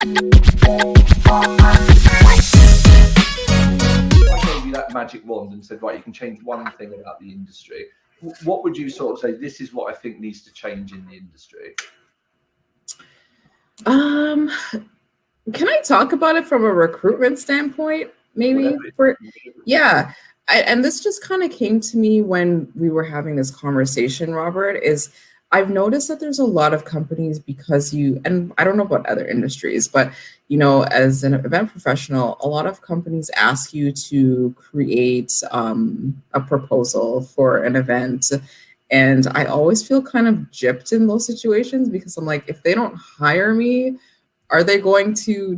I gave you that magic wand and said, right, you can change one thing about the industry, what would you sort of say, this is what I think needs to change in the industry? Can I talk about it from a recruitment standpoint? Maybe yeah. And this just kind of came to me when we were having this conversation, Robert, is I've noticed that there's a lot of companies because and I don't know about other industries, but as an event professional, a lot of companies ask you to create a proposal for an event. And I always feel kind of gypped in those situations because I'm like, if they don't hire me, are they going to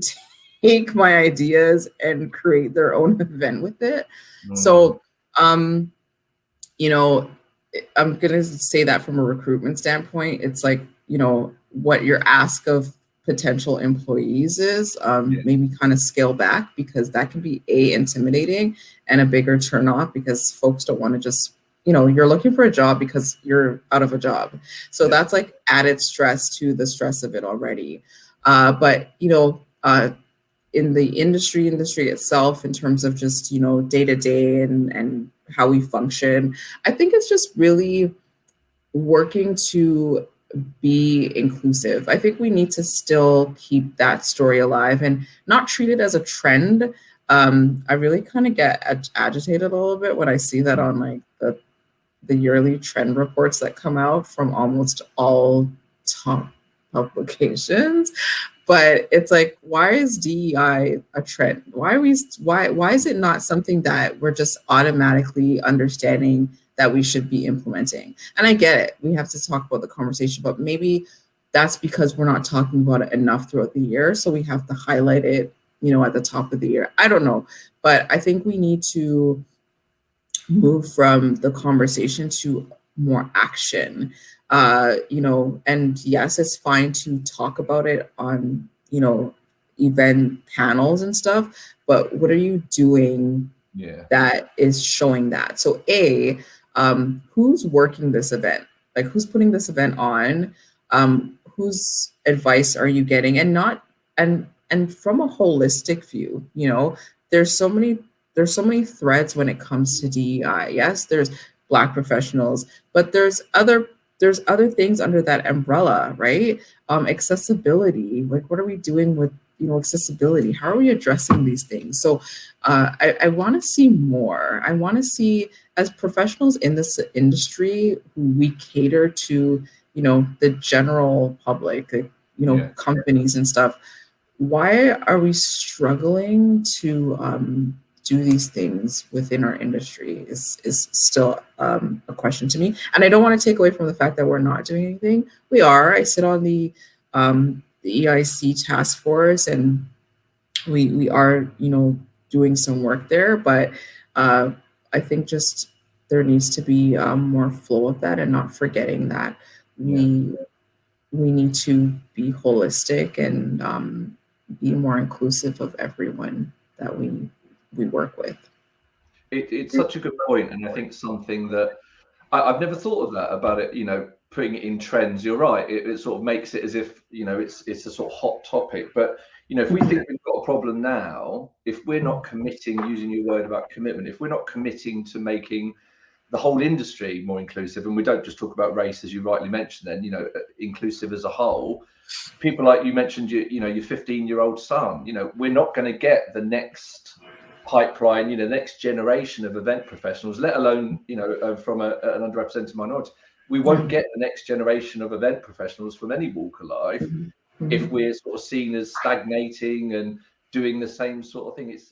take my ideas and create their own event with it? So, I'm going to say that from a recruitment standpoint, it's like, what your ask of potential employees is, maybe kind of scale back, because that can be intimidating and a bigger turnoff because folks don't want to just, you're looking for a job because you're out of a job. So that's like added stress to the stress of it already. But in the industry itself, in terms of just, day to day and how we function, I think it's just really working to be inclusive. I think we need to still keep that story alive and not treat it as a trend. I really kind of get agitated a little bit when I see that on like the yearly trend reports that come out from almost all top publications. But it's like, why is DEI a trend? Why is it not something that we're just automatically understanding that we should be implementing? And I get it, we have to talk about the conversation, but maybe that's because we're not talking about it enough throughout the year. So we have to highlight it, at the top of the year. I don't know, but I think we need to move from the conversation to more action. And yes, it's fine to talk about it on, event panels and stuff, but what are you doing that is showing that? So who's working this event? Like, who's putting this event on? Whose advice are you getting? And from a holistic view, there's so many threads when it comes to DEI. Yes, there's Black professionals, but there's other things under that umbrella, right? Accessibility, like what are we doing with, accessibility? How are we addressing these things? So I want to see more. I want to see, as professionals in this industry, we cater to, the general public, companies and stuff. Why are we struggling to do these things within our industry is still a question to me. And I don't want to take away from the fact that we're not doing anything. We are. I sit on the EIC task force, and we are, doing some work there. But I think just there needs to be more flow of that, and not forgetting that we need to be holistic and be more inclusive of everyone that we work with. It's such a good point, and I think something that I've never thought of that about it. Putting it in trends. You're right. It sort of makes it as if it's a sort of hot topic. But if we think we've got a problem now, if we're not committing, using your word about commitment, if we're not committing to making the whole industry more inclusive, and we don't just talk about race, as you rightly mentioned, then inclusive as a whole. People like you mentioned, your 15-year-old son. We're not going to get the next pipeline, the next generation of event professionals, let alone, from an underrepresented minority. We won't get the next generation of event professionals from any walk of life if we're sort of seen as stagnating and doing the same sort of thing. It's